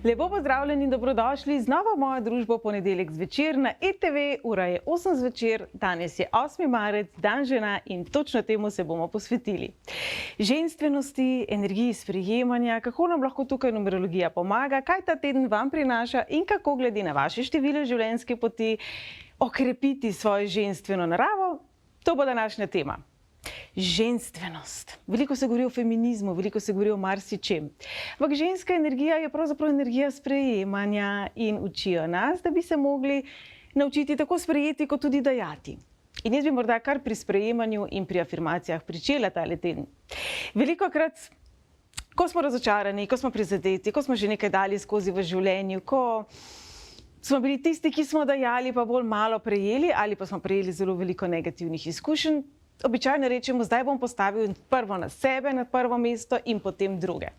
Lepo pozdravljeni in dobrodošli znova v mojo družbo ponedeljek zvečer na ETV, ura je 8 zvečer, danes je 8. marec, dan žena in točno temu se bomo posvetili. Ženstvenosti, energiji sprejemanja, kako nam lahko tukaj numerologija pomaga, kaj ta teden vam prinaša in kako glede na vaše število življenjske poti okrepiti svojo ženstveno naravo, to bo današnja tema. Ženstvenost. Veliko se govori o feminizmu, veliko se govori o marsičem. Ampak ženska energija je pravzaprav energija sprejemanja in učijo nas, da bi se mogli naučiti tako sprejeti, kot tudi dajati. In jaz bi morda kar pri sprejemanju in pri afirmacijah pričela tale teden. Velikokrat, ko smo razočarani, ko smo prizadeti, ko smo že nekaj dali skozi v življenju, ko smo bili tisti, ki smo dajali, pa bolj malo prejeli, ali pa smo prejeli zelo veliko negativnih izkušenj, običajno rečemo, zdaj bom postavil prvo na sebe, na prvo mesto in potem druge.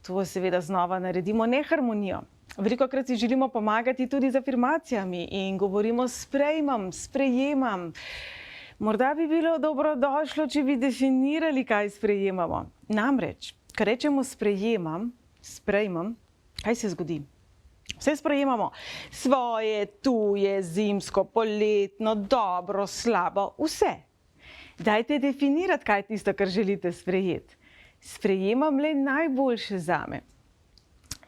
To seveda znova naredimo neharmonijo. Velikokrat si želimo pomagati tudi z afirmacijami in govorimo sprejmem, sprejemam. Morda bi bilo dobrodošlo, če bi definirali, kaj sprejemamo. Namreč, ko rečemo sprejemam, sprejmem, kaj se zgodi? Vse sprejemamo. Svoje, tuje, zimsko, poletno, dobro, slabo, vse. Dajte definirati, kaj je tisto, kar želite sprejeti. Sprejemam le najboljše zame.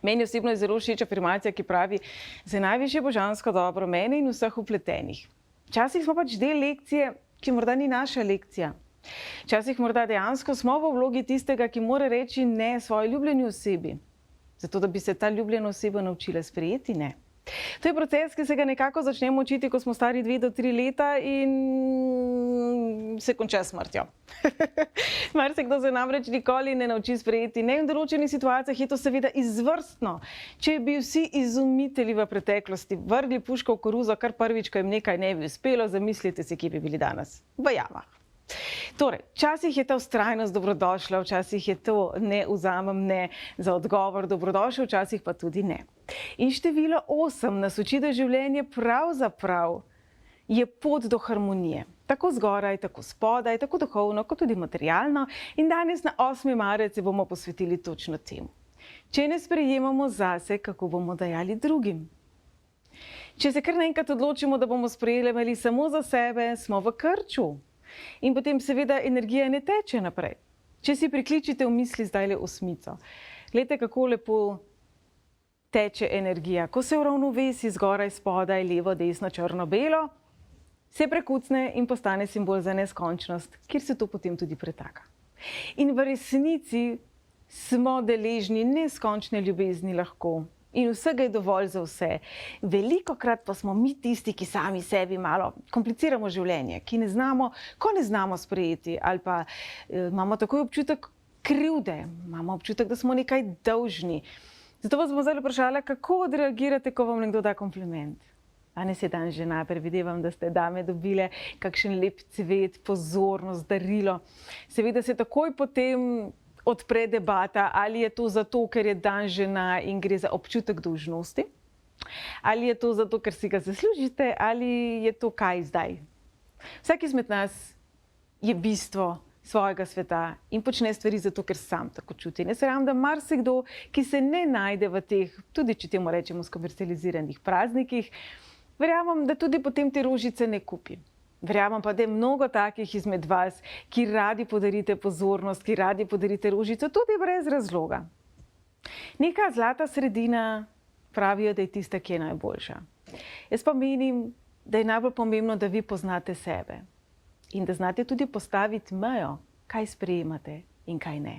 Meni osebno je zelo všeč afirmacija, ki pravi: za najvišje božansko dobro mene in vseh vpletenih. Včasih smo pač del lekcije, ki morda ni naša lekcija. Včasih morda dejansko smo v vlogi tistega, ki mora reči ne svoji ljubljeni osebi. Zato, da bi se ta ljubljena oseba naučila sprejeti ne. To je proces, ki se ga nekako začnemo učiti, ko smo stari 2 do 3 leta in se konča s smrtjo. Marsikdo se namreč nikoli ne nauči sprejeti ne, in v določenih situacijah je to seveda izvrstno. Če bi vsi izumitelji v preteklosti vrgli puško v koruzo kar prvič, ko jim nekaj ne bi uspelo, zamislite si, kje bi bili danes. V jamah. Torej, včasih je ta vztrajnost dobrodošla, včasih je to ne vzamem ne za odgovor dobrodošel, včasih pa tudi ne. In število 8 nas uči, da življenje pravzaprav je pot do harmonije. Tako zgoraj, tako spodaj, tako duhovno, kot tudi materialno. In danes na 8. marec se bomo posvetili točno temu. Če ne sprejemamo zase, kako bomo dajali drugim? Če se kar naenkrat odločimo, da bomo sprejemali samo za sebe, smo v krču. In potem seveda energija ne teče naprej. Če si prikličite v misli zdajle 8. Glejte, kako lepo teče energija. Ko se uravnovesi zgoraj, spodaj, levo, desno, črno, belo, se prekucne in postane simbol za neskončnost, kjer se to potem tudi pretaka. In v resnici smo deležni neskončne ljubezni lahko. In vsega je dovolj za vse. Velikokrat pa smo mi tisti, ki sami sebi malo kompliciramo življenje, ki ne znamo, ko ne znamo sprejeti, ali pa imamo takoj občutek krivde, imamo občutek, da smo nekaj dolžni. Zato vas bom zdaj vprašala, kako odreagirate, ko vam nekdo da kompliment. Danes je dan žena, predvidevam, da ste dame dobile kakšen lep cvet, pozornost, darilo. Seveda se takoj potem odpre debata, ali je to zato, ker je dan žena in gre za občutek dolžnosti, ali je to zato, ker si ga zaslužite, ali je to kaj zdaj. Vsak izmed nas je bistvo svojega sveta in počne stvari zato, ker sam tako čuti. Ne se ravno, da marsikdo, ki se ne najde v teh, tudi če temu rečemo skomercializiranih praznikih, verjamem, da tudi potem te rožice ne kupi. Verjamem pa, da je mnogo takih izmed vas, ki radi podarite pozornost, ki radi podarite rožico, tudi brez razloga. Neka zlata sredina pravijo, da je tista, ki je najboljša. Jaz pa menim, da je najbolj pomembno, da vi poznate sebe in da znate tudi postaviti mejo, kaj sprejemate in kaj ne.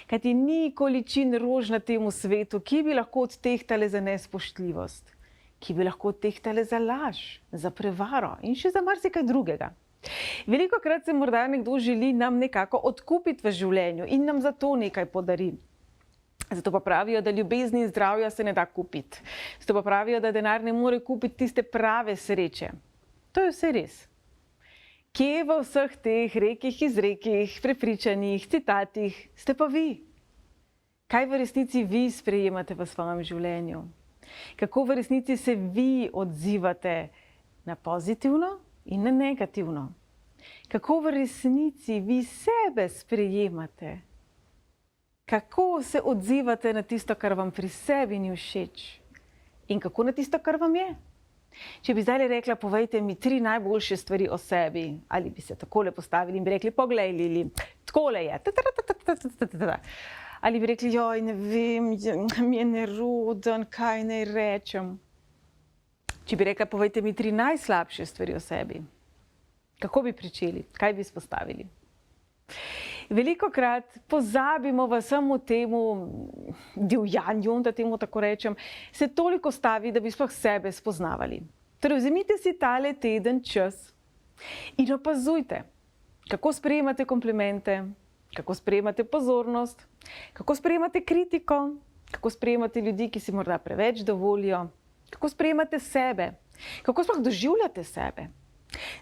Kajti ni količin rož na tem svetu, ki bi lahko odtehtale za nespoštljivost, ki bi lahko tehtale za laž, za prevaro in še za marsikaj drugega. Velikokrat se morda nekdo želi nam nekako odkupiti v življenju in nam zato nekaj podari. Zato pa pravijo, da ljubezni in zdravja se ne da kupiti. Zato pa pravijo, da denar ne more kupiti tiste prave sreče. To je vse res. Kje v vseh teh rekih, izrekih, prepričanjih, citatih ste pa vi? Kaj v resnici vi sprejemate v svojem življenju? Kako v resnici se vi odzivate na pozitivno in na negativno? Kako v resnici vi sebe sprejemate? Kako se odzivate na tisto, kar vam pri sebi ni všeč? In kako na tisto, kar vam je? Če bi zdaj rekla, povejte mi 3 najboljše stvari o sebi, ali bi se takole postavili in bi rekli, poglej, Lili, takole je. Ali bi rekli, joj, ne vem, mi je neroden, kaj naj rečem. Če bi rekla, povejte mi 3 najslabše stvari o sebi, kako bi pričeli, kaj bi izpostavili? Velikokrat pozabimo v samo temu divjanju, da temu tako rečem, se toliko stavi, da bi sploh sebe spoznavali. Torej, vzemite si tale teden čas in opazujte, kako sprejemate komplimente, kako sprejemate pozornost, kako sprejemate kritiko, kako sprejemate ljudi, ki si morda preveč dovolijo, kako sprejemate sebe, kako sploh doživljate sebe.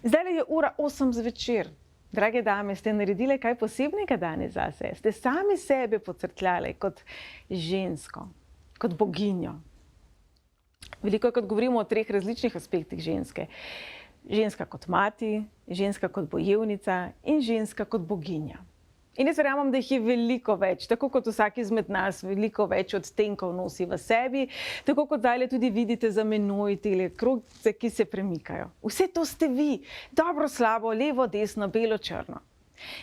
Zdaj je ura 8 zvečer. Drage dame, ste naredile kaj posebnega danes zase? Ste sami sebe pocrkljali kot žensko, kot boginjo. Veliko kot govorimo o 3 različnih aspektih ženske. Ženska kot mati, ženska kot bojevnica in ženska kot boginja. In jaz verjamem, da jih je veliko več, tako kot vsak izmed nas veliko več odtenkov nosi v sebi, tako kot zdaj tudi vidite za menoj tele krogce, ki se premikajo. Vse to ste vi, dobro, slabo, levo, desno, belo, črno.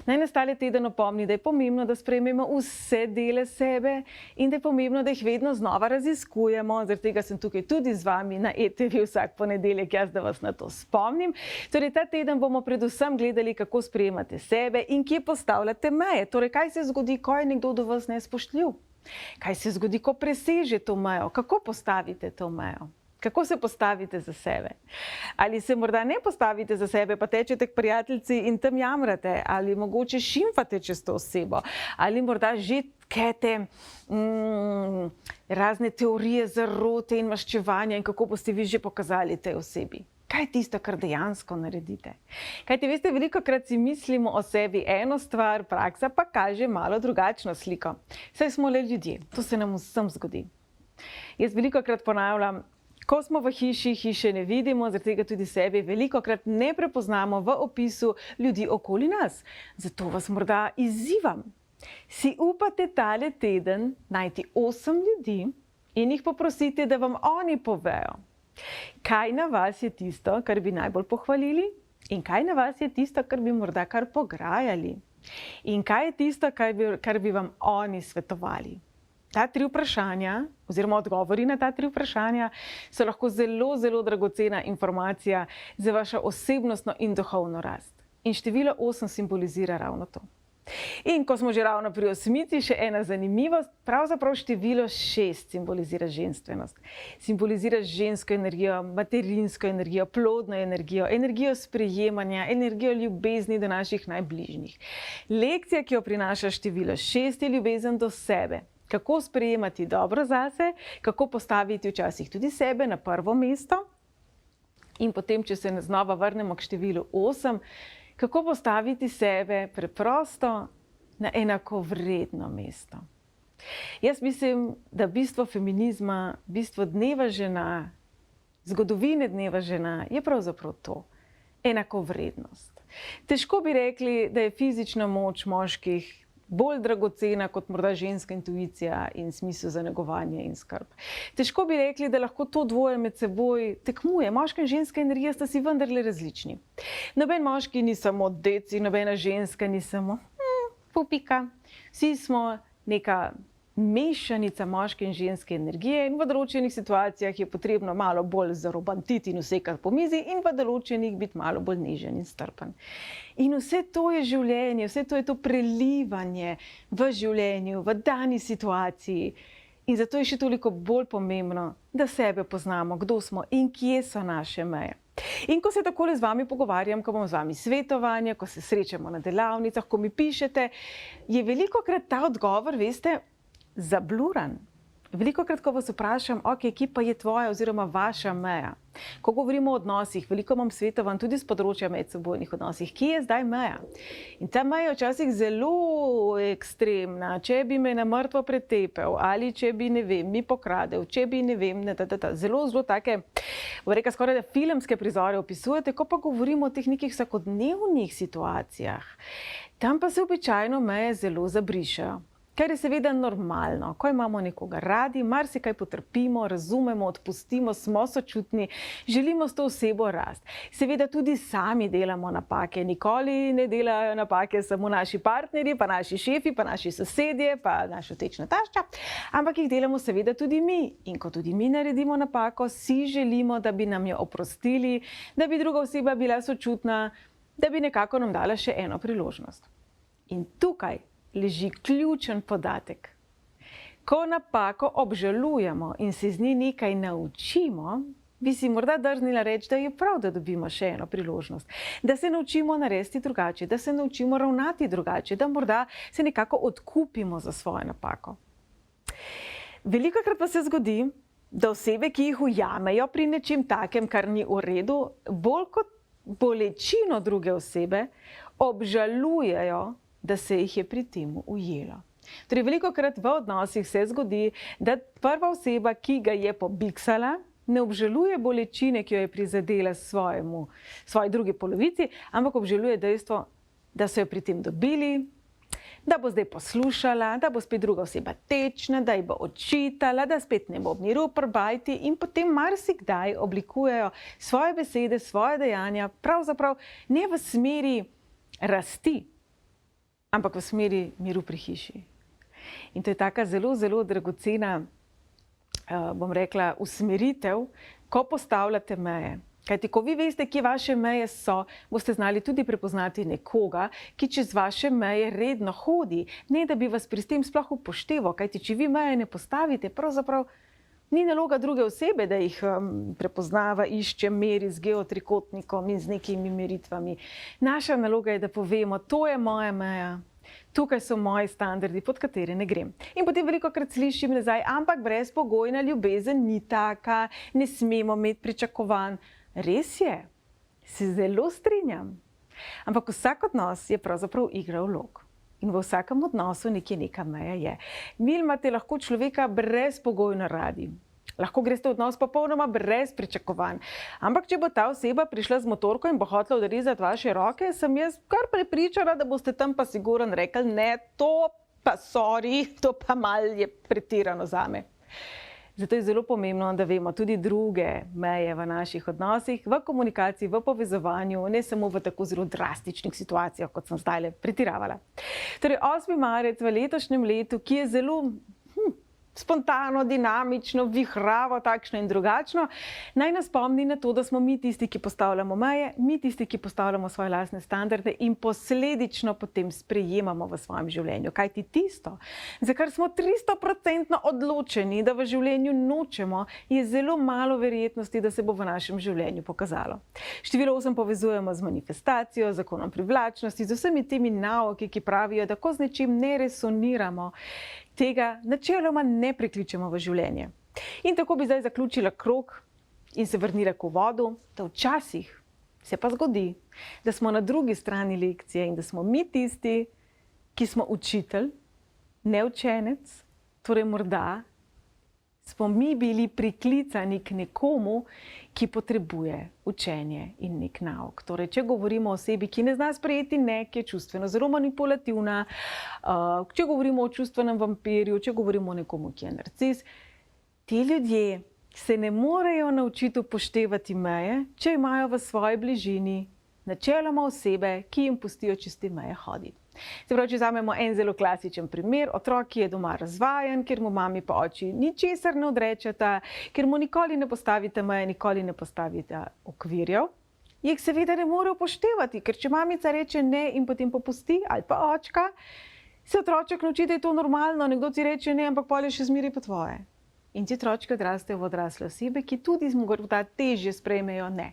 Naj nas tale teden opomni, da je pomembno, da sprejmemo vse dele sebe in da je pomembno, da jih vedno znova raziskujemo. Zaradi tega sem tukaj tudi z vami na ETV vsak ponedeljek, jaz da vas na to spomnim. Torej, ta teden bomo predvsem gledali, kako sprejemate sebe in kje postavljate meje. Torej, kaj se zgodi, ko je nekdo do vas nespoštljiv? Kaj se zgodi, ko preseže to mejo? Kako postavite to mejo? Kako se postavite za sebe? Ali se morda ne postavite za sebe, pa tečete k prijateljici in tam jamrate? Ali mogoče šimfate čez to osebo? Ali morda že tkete razne teorije zarote in maščevanja in kako boste vi že pokazali tej osebi? Kaj je tisto, kar dejansko naredite? Kajti, veste, velikokrat si mislimo o sebi eno stvar, praksa pa kaže malo drugačno sliko. Saj smo le ljudje, to se nam vsem zgodi. Jaz velikokrat ponavljam, ko smo v hiši, hiše ne vidimo, zaradi tega tudi sebe velikokrat ne prepoznamo v opisu ljudi okoli nas. Zato vas morda izzivam. Si upate tale teden najti 8 ljudi in jih poprosite, da vam oni povejo, kaj na vas je tisto, kar bi najbolj pohvalili in kaj na vas je tisto, kar bi morda kar pograjali. In kaj je tisto, kar bi vam oni svetovali. Ta 3 vprašanja, oziroma odgovori na ta 3 vprašanja, so lahko zelo, zelo dragocena informacija za vašo osebnostno in duhovno rast. In število 8 simbolizira ravno to. In ko smo že ravno pri osmici, še ena zanimivost, pravzaprav število 6 simbolizira ženstvenost. Simbolizira žensko energijo, materinsko energijo, plodno energijo, energijo sprejemanja, energijo ljubezni do naših najbližnjih. Lekcija, ki jo prinaša število 6, je ljubezen do sebe. Kako sprejemati dobro zase, kako postaviti včasih tudi sebe na prvo mesto. In potem, če se znova vrnemo k številu 8, kako postaviti sebe preprosto na enakovredno mesto. Jaz mislim, da bistvo feminizma, bistvo dneva žena, zgodovine dneva žena je pravzaprav to, enakovrednost. Težko bi rekli, da je fizična moč moških bolj dragocena kot morda ženska intuicija in smisel za negovanje in skrb. Težko bi rekli, da lahko to dvoje med seboj tekmuje. Moška in ženska energija sta si vendarle različni. Noben moški ni samo deci, nobena ženska ni samo pupika. Vsi smo neka mešanica moške in ženske energije in v določenih situacijah je potrebno malo bolj zarobantiti in vsekati po mizi in v določenih biti malo bolj nežen in strpen. In vse to je življenje, vse to je to prelivanje v življenju, v dani situaciji. In zato je še toliko bolj pomembno, da sebe poznamo, kdo smo in kje so naše meje. In ko se takole z vami pogovarjam, ko bom z vami svetovanje, ko se srečamo na delavnicah, ko mi pišete, je velikokrat ta odgovor, veste, zabluran. Velikokrat, ko vas vprašam, ok, kje pa je tvoja oziroma vaša meja? Ko govorimo o odnosih, veliko imam svetovan tudi z področja medsebojnih odnosih. Kje je zdaj meja? In ta meja je včasih zelo ekstremna. Če bi me na mrtvo pretepel ali če bi, ne vem, mi pokradel, če bi, ne vem, zelo, zelo take, rekla skoraj da filmske prizore opisujete, ko pa govorimo o teh nekih vsakodnevnih situacijah. Tam pa se običajno meje zelo zabrišejo. Kar je seveda normalno, ko imamo nekoga radi, marsikaj potrpimo, razumemo, odpustimo, smo sočutni, želimo s to osebo rasti. Seveda tudi sami delamo napake, nikoli ne delajo napake samo naši partnerji, pa naši šefi, pa naši sosedje, pa naša tečna tašča, ampak jih delamo seveda tudi mi. In ko tudi mi naredimo napako, si želimo, da bi nam jo oprostili, da bi druga oseba bila sočutna, da bi nekako nam dala še eno priložnost. In tukaj leži ključen podatek. Ko napako obžalujemo in se z nje nekaj naučimo, bi si morda drznila reči, da je prav, da dobimo še eno priložnost. Da se naučimo narediti drugače, da se naučimo ravnati drugače, da morda se nekako odkupimo za svojo napako. Velikokrat pa se zgodi, da osebe, ki jih ujamejo pri nečem takem, kar ni v redu, bolj kot bolečino druge osebe, obžalujejo, da se jih je pri tem ujelo. Torej, velikokrat v odnosih se zgodi, da prva oseba, ki ga je pobiksala, ne obžaluje bolečine, ki jo je prizadela svoji drugi polovici, ampak obžaluje dejstvo, da so jo pri tem dobili, da bo zdaj poslušala, da bo spet druga oseba tečna, da ji bo očitala, da spet ne bo ob miru prbajti in potem marsikdaj oblikujejo svoje besede, svoje dejanja, pravzaprav ne v smeri rasti, ampak v smeri miru pri hiši. In to je taka zelo, zelo dragocena, bom rekla, usmeritev, ko postavljate meje. Kajti, ko vi veste, kje vaše meje so, boste znali tudi prepoznati nekoga, ki čez vaše meje redno hodi, ne da bi vas pri tem sploh upošteval. Kajti, če vi meje ne postavite, pravzaprav ni naloga druge osebe, da jih prepoznava, išče, meri z geotrikotnikom in z nekimi meritvami. Naša naloga je, da povemo, to je moja meja, tukaj so moji standardi, pod katere ne grem. In potem velikokrat slišim nazaj, ampak brezpogojna ljubezen ni taka, ne smemo imeti pričakovanj. Res je, se zelo strinjam. Ampak vsak odnos je pravzaprav igra vlog. In v vsakem odnosu nekje neka meja je. Vi imate lahko človeka brezpogojno radi. Lahko greste v odnos popolnoma brez pričakovanj. Ampak če bo ta oseba prišla z motorko in bo hotela odrezati vaše roke, sem jaz kar prepričana, da boste tam pa sigurno rekli, ne, to pa sorry, to pa malo je pretirano zame. Zato je zelo pomembno, da vemo tudi druge meje v naših odnosih, v komunikaciji, v povezovanju, ne samo v tako zelo drastičnih situacijah, kot sem zdaj pretiravala. Torej, 8. marec v letošnjem letu, ki je zelo spontano, dinamično, vihravo, takšno in drugačno, naj nas spomni na to, da smo mi tisti, ki postavljamo meje, mi tisti, ki postavljamo svoje lastne standarde in posledično potem sprejemamo v svojem življenju. Kajti tisto, za kar smo 300% odločeni, da v življenju nočemo, je zelo malo verjetnosti, da se bo v našem življenju pokazalo. Število 8 povezujemo z manifestacijo, zakonom privlačnosti, z vsemi temi nauki, ki pravijo, da ko z nečim ne resoniramo, tega načeloma ne prikličemo v življenje. In tako bi zdaj zaključila krog in se vrnila k uvodu, da včasih se pa zgodi, da smo na drugi strani lekcije in da smo mi tisti, ki smo učitelj, ne učenec, torej morda smo mi bili priklicani k nekomu, ki potrebuje učenje in nek nauk. Torej, če govorimo o osebi, ki ne zna sprejeti ne, ki je čustveno zelo manipulativna, če govorimo o čustvenem vampirju, če govorimo o nekomu, ki je narcis, ti ljudje se ne morejo naučiti upoštevati meje, če imajo v svoji bližini načeloma osebe, ki jim pustijo čez te meje hoditi. Se pravi, če vzamemo en zelo klasičen primer, otrok, ki je doma razvajen, ker mu mami pa oči ničesar ne odrečeta, ker mu nikoli ne postavite meje, nikoli ne postavite okvirjev, jih seveda ne more upoštevati, ker če mamica reče ne in potem popusti, ali pa očka, se otroček nauči, da je to normalno, nekdo ti reče ne, ampak pol je še zmeraj po tvoje. In ti otročki odrastejo v odrasle osebe, ki tudi morda težje sprejmejo ne.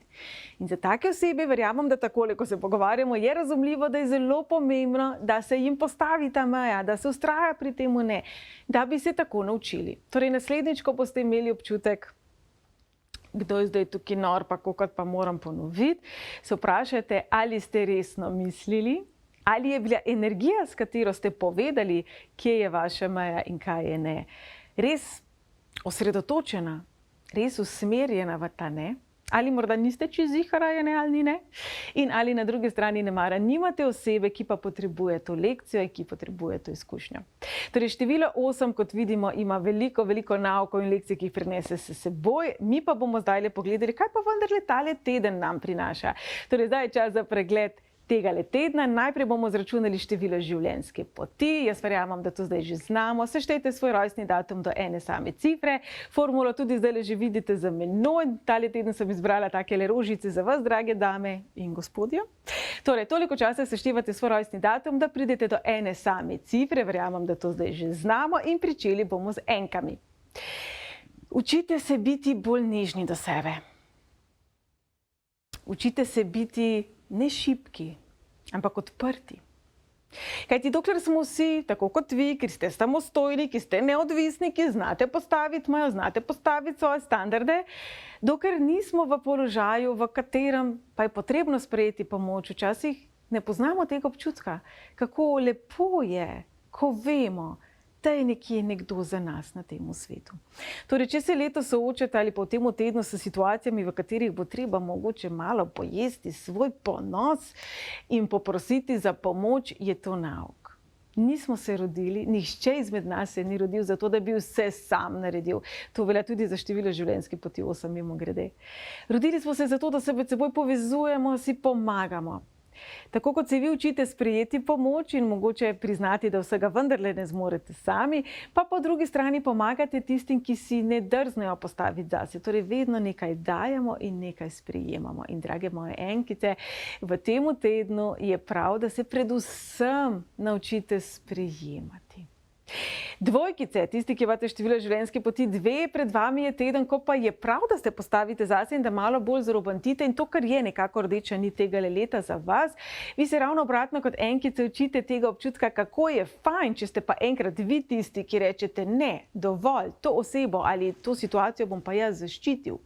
In za take osebe, verjamem, da takole, ko se pogovarjamo, je razumljivo, da je zelo pomembno, da se jim postavi ta meja, da se vztraja pri temu ne, da bi se tako naučili. Torej, naslednjič, ko boste imeli občutek, kdo je zdaj tukaj nor, pa kokrat pa moram ponoviti, se vprašajte, ali ste resno mislili, ali je bila energija, s katero ste povedali, kje je vaša meja in kaj je ne. Res osredotočena, res usmerjena v ta ne, Ali morda niste čisto rajene ali ne? In ali na drugi strani nemara nimate osebe, ki pa potrebuje to lekcijo in ki potrebuje to izkušnjo. Torej, število 8, kot vidimo, ima veliko naukov in lekcij, ki jih prinese s seboj. Mi pa bomo zdaj pogledali, kaj pa vendarle tale teden nam prinaša. Torej, zdaj je čas za pregled tega tedna. Najprej bomo zračunali število življenjske poti. Jaz verjamem, da to zdaj že znamo. Seštejte svoj rojstni datum do ene same cifre. Formulo tudi zdaj že vidite za menoj. Tale teden sem izbrala takele rožice za vas, drage dame in gospodje. Torej, toliko časa seštevate svoj rojstni datum, da pridete do ene same cifre. Verjamem, da to zdaj že znamo in pričeli bomo z enkami. Učite se biti bolj nežni do sebe. Učite se biti ne šibki, ampak odprti. Kajti dokler smo vsi, tako kot vi, ki ste samostojni, ki ste neodvisni, ki znate postaviti mejo, znate postaviti svoje standarde, dokler nismo v položaju, v katerem pa je potrebno sprejeti pomoč, včasih ne poznamo tega občutka, kako lepo je, ko vemo, da je nekje nekdo za nas na tem svetu. Torej, če se letos soočate ali pa v tem tednu s situacijami, v katerih bo treba mogoče malo pojesti svoj ponos in poprositi za pomoč, je to nauk. Nismo se rodili, nihče izmed nas se ni rodil zato, da bi vse sam naredil. To velja tudi za število življenjske poti 8, mimogrede. Rodili smo se zato, da se med seboj povezujemo, si pomagamo. Tako kot se vi učite sprejeti pomoč in mogoče priznati, da vsega vendarle ne zmorete sami, pa po drugi strani pomagate tistim, ki si ne drznejo postaviti zase. Torej, vedno nekaj dajemo in nekaj sprejemamo. In drage moje enkice, v tem tednu je prav, da se predvsem naučite sprejemati. Dvojkice, tisti, ki imate število življenjske poti 2, pred vami je teden, ko pa je prav, da se postavite zase in da malo bolj zarobantite in to, kar je nekako rdeča nit tega leta za vas. Vi se ravno obratno kot enkice učite tega občutka, kako je fajn, če ste pa enkrat vi tisti, ki rečete ne, dovolj, to osebo ali to situacijo bom pa jaz zaščitil.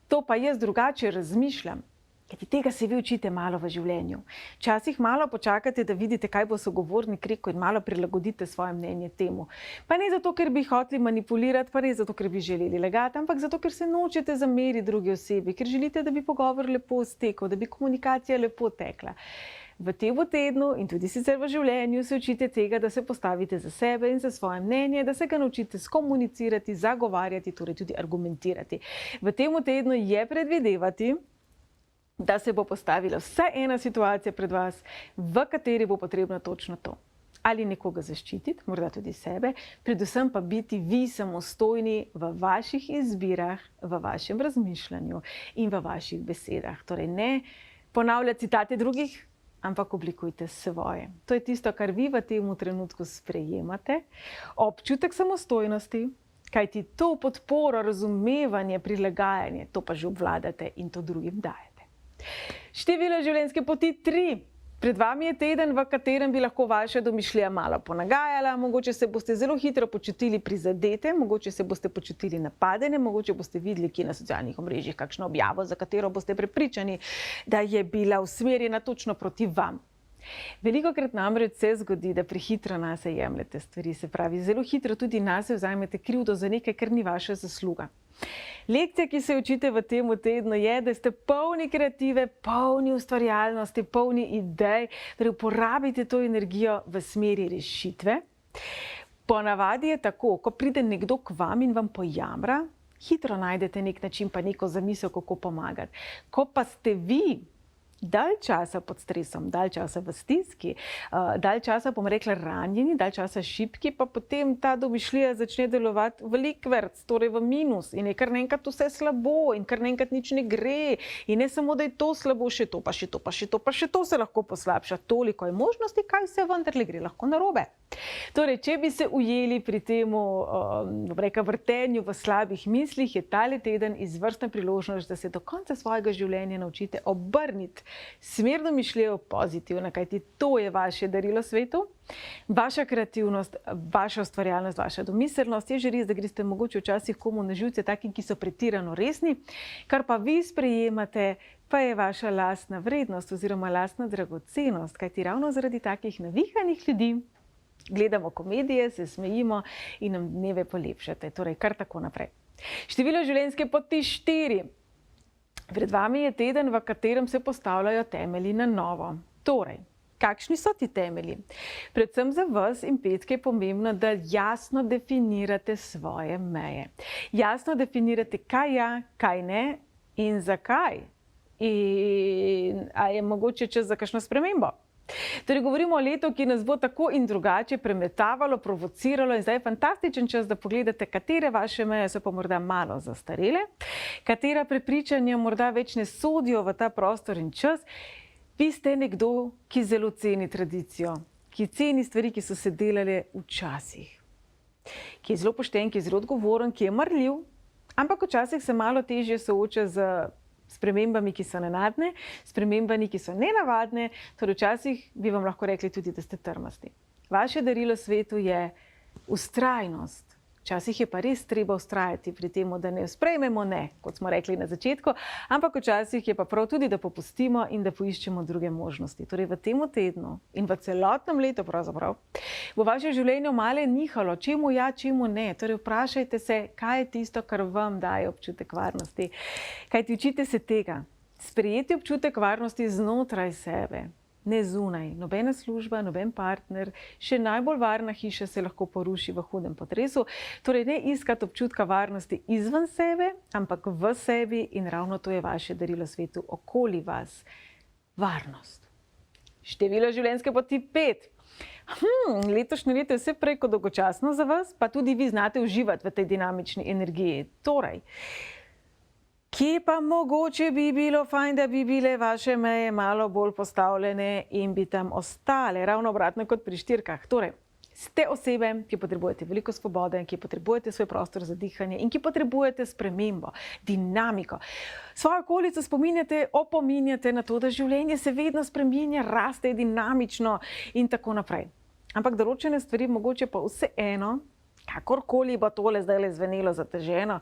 To pa jaz drugače razmišljam. Kajti tega se vi učite malo v življenju. Včasih malo počakate, da vidite, kaj bo sogovornik rekel in malo prilagodite svoje mnenje temu. Pa ne zato, ker bi hoteli manipulirati, pa ne zato, ker bi želeli lagati, ampak zato, ker se nočete zameriti drugi osebi, ker želite, da bi pogovor lepo stekel, da bi komunikacija lepo tekla. V tem tednu in tudi sicer v življenju se učite tega, da se postavite za sebe in za svoje mnenje, da se ga naučite skomunicirati, zagovarjati, torej tudi argumentirati. V tem tednu je predvidevati, da se bo postavila vsaj ena situacija pred vas, v kateri bo potrebno točno to. Ali nekoga zaščititi, morda tudi sebe, predvsem pa biti vi samostojni v vaših izbirah, v vašem razmišljanju in v vaših besedah. Torej ne ponavljati citate drugih, ampak oblikujte svoje. To je tisto, kar vi v tem trenutku sprejemate. Občutek samostojnosti, kajti to podporo, razumevanje, prilagajanje, to pa že obvladate in to drugim dajete. Število življenjske poti 3. Pred vami je teden, v katerem bi lahko vaša domišljija malo ponagajala, mogoče se boste zelo hitro počutili prizadete, mogoče se boste počutili napadene, mogoče boste videli kje na socialnih omrežjih kakšno objavo, za katero boste prepričani, da je bila usmerjena točno proti vam. Velikokrat namreč se zgodi, da prehitro nase jemljete stvari, se pravi, zelo hitro tudi nase vzamete krivdo za nekaj, kar ni vaša zasluga. Lekcija, ki se učite v tem tednu, je, da ste polni kreative, polni ustvarjalnosti, polni idej, torej uporabite to energijo v smeri rešitve. Ponavadi je tako, ko pride nekdo k vam in vam pojamra, hitro najdete nek način pa neko zamisel, kako pomagati. Ko pa ste vi dalj časa pod stresom, dalj časa v stiski, dalj časa, bom rekla, ranjeni, dalj časa šibki, pa potem ta domišljija začne delovati v likverc, torej v minus in je kar naenkrat vse slabo in kar naenkrat nič ne gre. In ne samo, da je to slabo, še to, pa še to, pa še to, pa še to se lahko poslabša. Toliko je možnosti, kaj vse vendarle gre lahko narobe. Torej, če bi se ujeli pri temu vrtenju v slabih mislih, je tale teden izvrstna priložnost, da se do konca svojega življenja naučite obrniti smer domišljijo pozitivna, kajti to je vaše darilo svetu. Vaša kreativnost, vaša ustvarjalnost, vaša domiselnost. Je že res, da greste mogoče včasih komu na živce takim, ki so pretirano resni, kar pa vi sprejemate, pa je vaša lastna vrednost oziroma lastna dragocenost, kajti ravno zaradi takih navihanih ljudi gledamo komedije, se smejimo in nam dneve polepšate. Torej, kar tako naprej. Število življenjske poti 4. Pred vami je teden, v katerem se postavljajo temelji na novo. Torej, kakšni so ti temelji? Predvsem za vas in petke je pomembno, da jasno definirate svoje meje. Jasno definirate, kaj ja, kaj ne in zakaj. In a je mogoče čas za kakšno spremembo? Torej, govorimo o letu, ki nas bo tako in drugače premetavalo, provociralo in zdaj je fantastičen čas, da pogledate, katere vaše meje so pa morda malo zastarele, katera prepričanja morda več ne sodijo v ta prostor in čas. Vi ste nekdo, ki zelo ceni tradicijo, ki ceni stvari, ki so se delale včasih, ki je zelo pošten, ki je zelo odgovoren, ki je marljiv, ampak včasih se malo težje sooča z spremembami, ki so nenadne, spremembami, ki so nenavadne, torej včasih bi vam lahko rekli tudi, da ste trmasti. Vaše darilo svetu je vztrajnost. Včasih je pa res treba vztrajati pri tem, da ne sprejmemo ne, kot smo rekli na začetku, ampak včasih je pa prav tudi, da popustimo in da poiščemo druge možnosti. Torej v tem tednu in v celotnem letu pravzaprav bo vaše življenje malo nihalo, čemu ja, čemu ne. Torej vprašajte se, kaj je tisto, kar vam daje občutek varnosti. Kajti učite se tega, sprejeti občutek varnosti znotraj sebe. Ne zunaj, nobena služba, noben partner, še najbolj varna hiša se lahko poruši v hudem potresu. Torej ne iskati občutka varnosti izven sebe, ampak v sebi in ravno to je vaše darilo svetu okoli vas. Varnost. Število življenjske poti 5. Letošnje leto je vse prej kot dolgočasno za vas, pa tudi vi znate uživati v tej dinamični energiji. Torej, kje pa mogoče bi bilo fajn, da bi bile vaše meje malo bolj postavljene in bi tam ostale, ravno obratno kot pri štirkah. Torej, ste osebe, ki potrebujete veliko svobode, ki potrebujete svoj prostor za dihanje in ki potrebujete spremembo, dinamiko. Svojo okolico opominjate na to, da življenje se vedno spreminja, raste dinamično in tako naprej. Ampak določene stvari mogoče pa vseeno, kakorkoli bo tole zdaj zvenelo zateženo,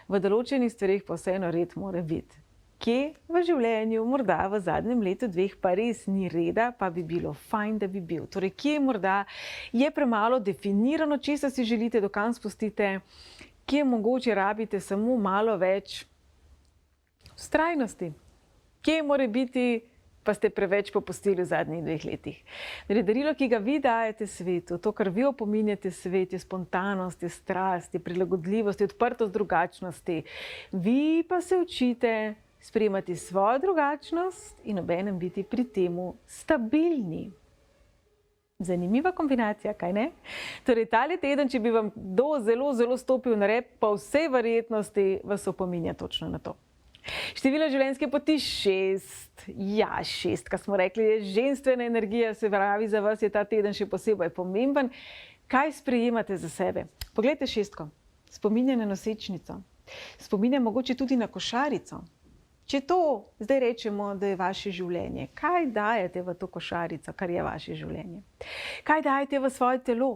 v določenih stvarih pa vseeno red mora biti. Kje v življenju, morda v zadnjem letu, dveh pa res ni reda, pa bi bilo fajn, da bi bil. Torej, kje morda je premalo definirano, česa si želite, do kam spustite, kje mogoče rabite samo malo več vztrajnosti. Kje mora biti, pa ste preveč popustili v zadnjih 2 letih. Darilo, ki ga vi dajete svetu, to, kar vi opominjate svet, je spontanost, je strast, je prilagodljivost, je odprtost drugačnosti. Vi pa se učite sprejemati svojo drugačnost in obenem biti pri temu stabilni. Zanimiva kombinacija, kaj ne? Torej, tale teden, če bi vam kdo zelo stopil na rep, pa vsej verjetnosti vas opominja točno na to. Število življenjske poti 6. Ja, 6, kar smo rekli, je ženstvena energija, se pravi, za vas je ta teden še posebej pomemben. Kaj sprejemate za sebe? Poglejte 6. Spominja na nosečnico. Spominja mogoče tudi na košarico. Če to zdaj rečemo, da je vaše življenje, kaj dajete v to košarico, kar je vaše življenje? Kaj dajete v svoje telo,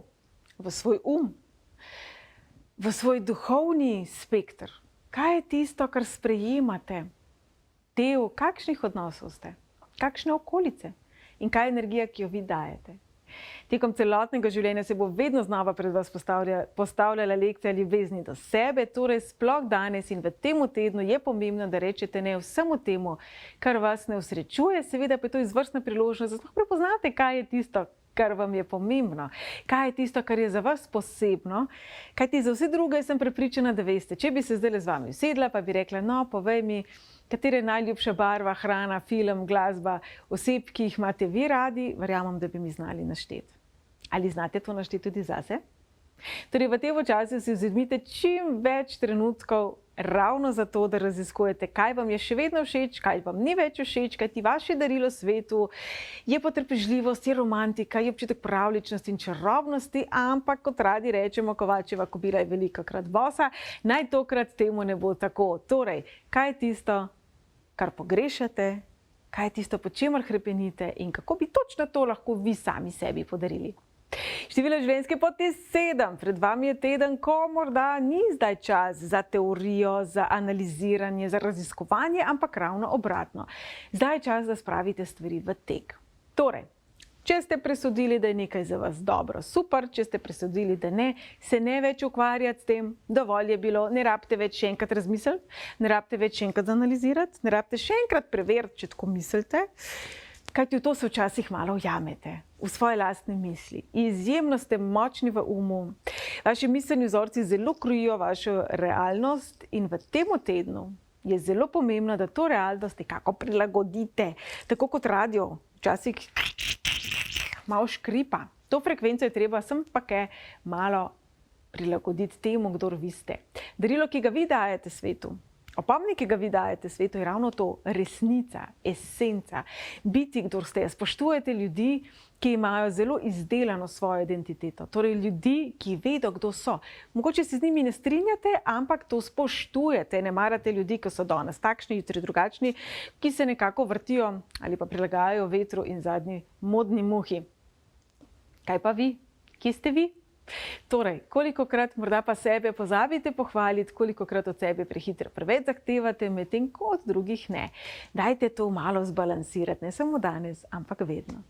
v svoj v svoj duhovni spekter? Kaj je tisto, kar sprejemate? Del kakšnih odnosov ste? Kakšne okolice? In kaj je energija, ki jo vi dajete? Tekom celotnega življenja se bo vedno znova pred vas postavljala lekcija ljubezni do sebe, torej sploh danes in v tem tednu je pomembno, da rečete ne vsemu temu, kar vas ne usrečuje, seveda pa je to izvrstna priložnost, da sploh prepoznate, kaj je tisto, kar vam je pomembno, kaj je tisto, kar je za vas posebno, kajti za vse druge sem prepričana, da veste, če bi se zdaj z vami usedla, pa bi rekla, no, povej mi, katera je najljubša barva, hrana, film, glasba, oseb, ki jih imate vi radi, verjamem, da bi mi znali našteti. Ali znate to našteti tudi zase? Torej, v tem času si vzemite čim več trenutkov ravno zato, da raziskujete, kaj vam je še vedno všeč, kaj vam ni več všeč, kajti vaše darilo svetu je potrpežljivost, je romantika, je občutek pravličnosti in čarobnosti, ampak kot radi rečemo, Kovačeva kobila je velikokrat bosa, naj tokrat temu ne bo tako. Torej, kaj je tisto, kar pogrešate, kaj je tisto, po čemer hrepenite in kako bi točno to lahko vi sami sebi podarili. Število življenjske poti 7. Pred vami je teden, ko morda ni zdaj čas za teorijo, za analiziranje, za raziskovanje, ampak ravno obratno. Zdaj je čas, da spravite stvari v tek. Torej, Če ste presodili, da je nekaj za vas dobro, super, če ste presodili, da ne, se ne več ukvarjati s tem, dovolj je bilo, ne rabite več še enkrat razmisliti, ne rabite več še enkrat analizirati, ne rabite še enkrat preveriti, če tako mislite, kajti v to se včasih malo ujamete, v svoje lastne misli. Izjemno ste močni v umu, vaši miselni vzorci zelo krojijo vašo realnost in v tem tednu je zelo pomembno, da to realnost nekako prilagodite, tako kot radio, včasih malo škripa. To frekvenco je treba sem pa kaj malo prilagoditi temu, kdor vi ste. Darilo, ki ga vi dajete svetu, opomnik, ki ga vi dajete svetu, je ravno to resnica, esenca, biti, kdor ste. Spoštujete ljudi, ki imajo zelo izdelano svojo identiteto, torej ljudi, ki vedo, kdo so. Mogoče se z njimi ne strinjate, ampak to spoštujete. Ne marate ljudi, ki so danes takšni, jutri drugačni, ki se nekako vrtijo ali pa prilagajajo vetru in zadnji modni muhi. Kaj pa vi? Kje ste vi? Torej, kolikokrat morda pa sebe pozabite pohvaliti, kolikokrat od sebe prehitro preveč zahtevate, medtem ko od drugih ne. Dajte to malo zbalansirati, ne samo danes, ampak vedno.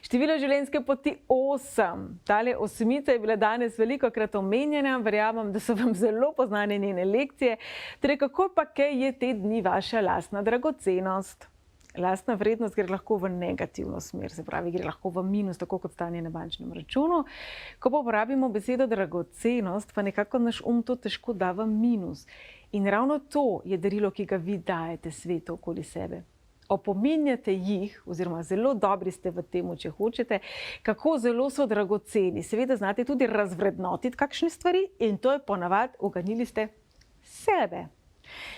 Število življenjske poti 8. Tale osmica je bila danes velikokrat omenjena, verjamem, da so vam zelo poznane njene lekcije. Torej, kako pa kaj je te dni vaša lastna dragocenost? Lastna vrednost gre lahko v negativno smer, se pravi, gre lahko v minus, tako kot stanje na bančnem računu. Ko pa uporabimo besedo dragocenost, pa nekako naš to težko da v minus. In ravno to je darilo, ki ga vi dajete svetu okoli sebe. Opominjate jih, oziroma zelo dobri ste v tem, če hočete, kako zelo so dragoceni. Seveda znate tudi razvrednotiti kakšne stvari in to je ponavadi, uganili ste sebe.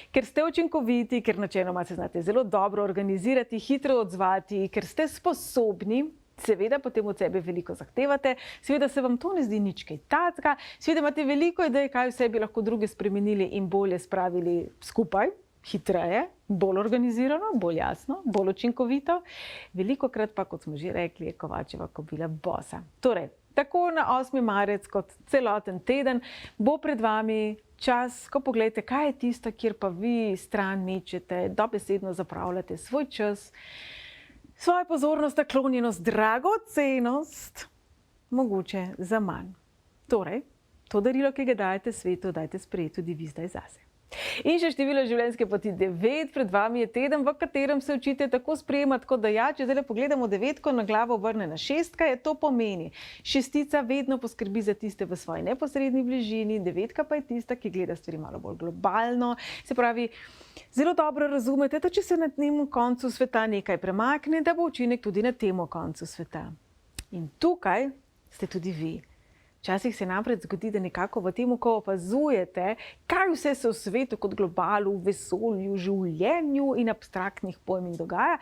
Ker ste učinkoviti, ker načeloma se znate zelo dobro organizirati, hitro odzvati, ker ste sposobni, seveda potem od sebe veliko zahtevate, seveda se vam to ne zdi nič kaj takega, seveda imate veliko idej, kaj vse bi lahko druge spremenili in bolje spravili skupaj, hitreje, bolj organizirano, bolj jasno, bolj učinkovito. Velikokrat pa, kot smo že rekli, je Kovačeva kobila bosa. Torej, tako na 8. marec kot celoten teden bo pred vami čas, ko pogledate, kaj je tisto, kjer pa vi stran mečete, dobesedno zapravljate svoj čas, svojo pozornost, naklonjenost, dragocenost, mogoče za manj. Torej, to darilo, ki ga dajete svetu, dajte sprejeti tudi vi zdaj zase. In še število življenjske poti 9, pred vami je teden, v katerem se učite tako sprejemati, kot da ja, če zdaj pogledamo 9 na glavo obrnjena 6, je to pomeni. 6 vedno poskrbi za tiste v svoji neposredni bližini, 9 pa je tista, ki gleda stvari malo bolj globalno, se pravi, zelo dobro razumete, da če se na tem koncu sveta nekaj premakne, da bo učinek tudi na tem koncu sveta. In tukaj ste tudi vi. Včasih se namreč zgodi, da nekako v tem, ko opazujete, kaj vse se v svetu kot globalu, v vesolju, življenju in abstraktnih pojmih dogaja,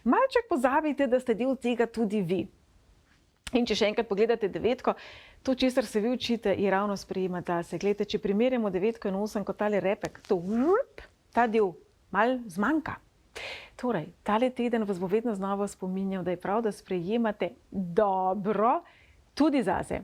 malček pozabite, da ste del tega tudi vi. In če še enkrat pogledate 9, to, česar se vi učite, je ravno sprejemati zase. Glejte, če primerjamo 9 in 8 kot tale repek, ta del mal zmanjka. Torej, tale teden vas bo vedno znova spominjal, da je prav, da sprejemate dobro, tudi zase.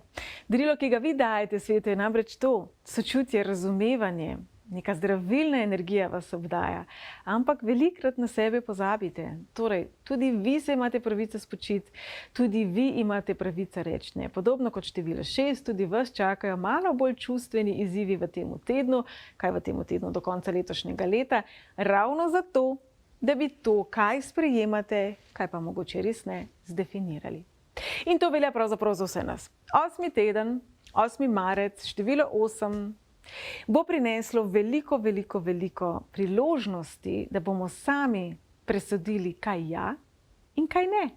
Darilo, ki ga vi dajete svetu, je namreč to sočutje, razumevanje, neka zdravilna energija vas obdaja, ampak velikokrat na sebe pozabite. Torej, tudi vi se imate pravico spočiti, tudi vi imate pravico reči ne. Podobno kot število 6, tudi vas čakajo malo bolj čustveni izzivi v tem tednu, kaj v tem tednu do konca letošnjega leta, ravno zato, da bi to, kaj sprejemate, kaj pa mogoče res ne, zdefinirali. In to velja pravzaprav za vse nas. 8. teden, 8. marec, število 8, bo prineslo veliko priložnosti, da bomo sami presodili, kaj ja in kaj ne.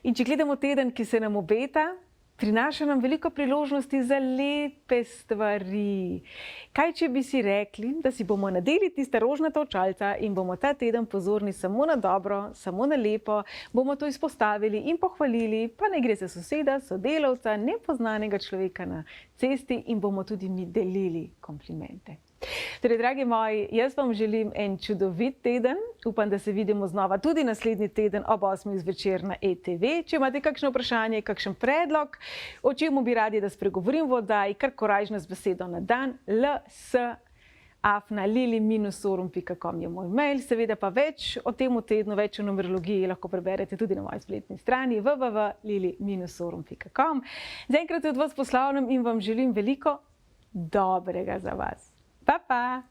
In če gledamo teden, ki se nam obeta, prinaša nam veliko priložnosti za lepe stvari. Kaj, če bi si rekli, da si bomo nadeli tista rožnata očalca in bomo ta teden pozorni samo na dobro, samo na lepo, bomo to izpostavili in pohvalili, pa ne gre za soseda, sodelavca, nepoznanega človeka na cesti in bomo tudi mi delili komplimente. Torej, dragi moji, jaz vam želim en čudovit teden. Upam, da se vidimo znova tudi naslednji teden ob 8. zvečer na ETV. Če imate kakšno vprašanje, kakšen predlog, o čemu bi radi, da spregovorim v oddaji, kar korajžno z besedo na dan, LS afna.lili-sorum.com je moj mail, seveda pa več o tem tednu, več o numerologiji lahko preberete tudi na moji spletni strani www.lili-sorum.com. Zaenkrat od vas poslavljam in vam želim veliko dobrega za vas. Pa, pa!